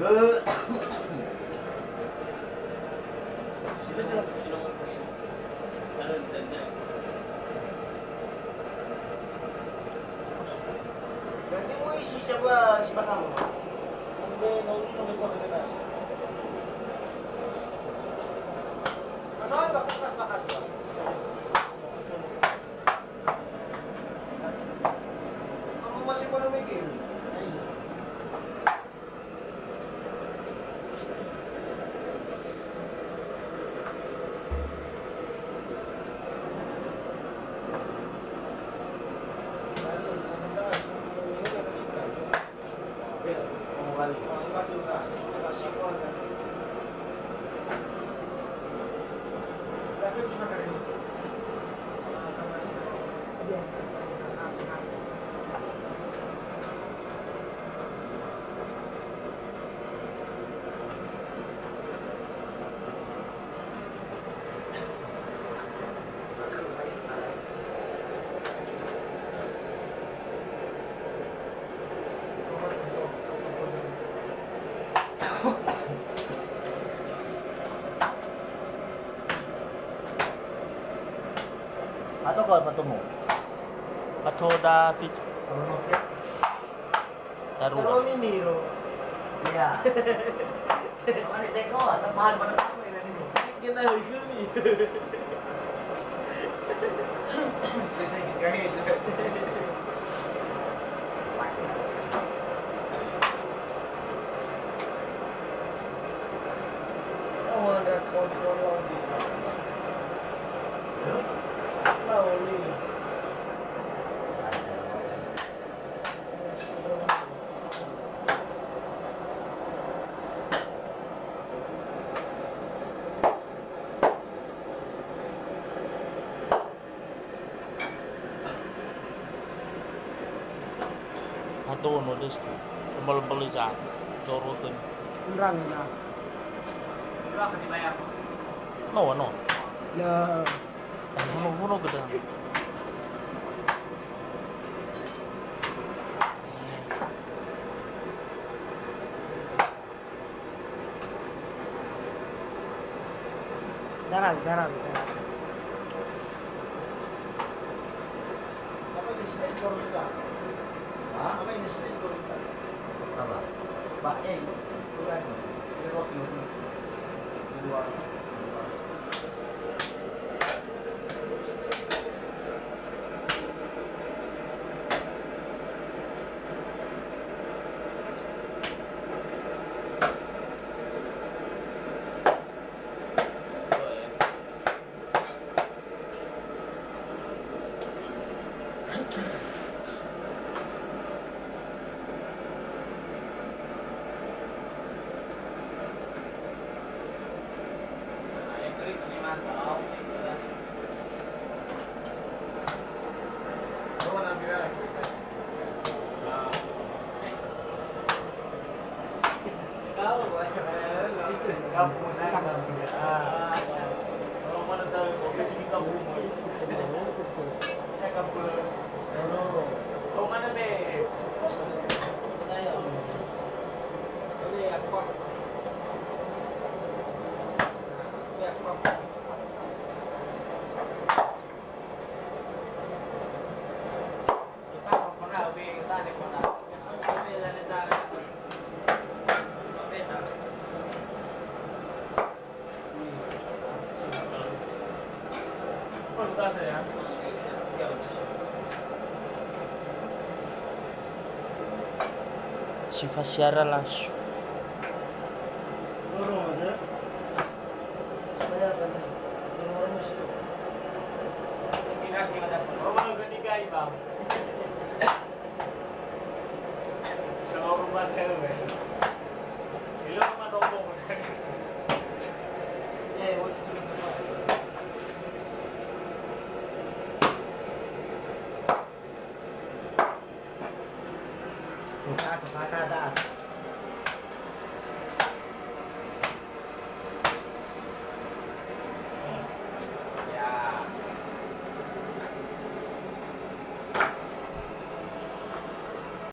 Sino ano tanda? Berarti mo isi siya ba si Bakang? Hindi, naulunod ko kasi nas. Ano ang bakas ba? Ang masih mo na may game. Ay. Atau kalau bertemu? Atau dah fit Kalau nose? taruh. Pero miniro. Iya. Mana cek kau? Atau mahal pada kamu yang ini? Ginahoy kami. Spesifik guys. Oh, ada kontrol lagi. Lagi. Satu nudis tembel-tembel jangan turutin. Kurang na. Berapa kasih bayar? No. Na Puno gede. darag. Apa ini stage korita? Hah? Apa ini stage korita? Apa? Pak kurang. Ini roti. Dua. Yang kering ini mantap. Coba nanti ya. Kau Kamu kalau mana tahu kopi ini kamu mau. Kamu. Kau mana deh? Ini apa? Ini apa? Kita pernah lebih kita ada pernah. Kualitas ya. Sifat syara langsung. Turun aja. Supaya kan. Turun masuk. Kira-kira ada. Oh, baru ketiga bang. Kalau rumah cewek. Ini rumah tombong. Waktu itu. Kata dah.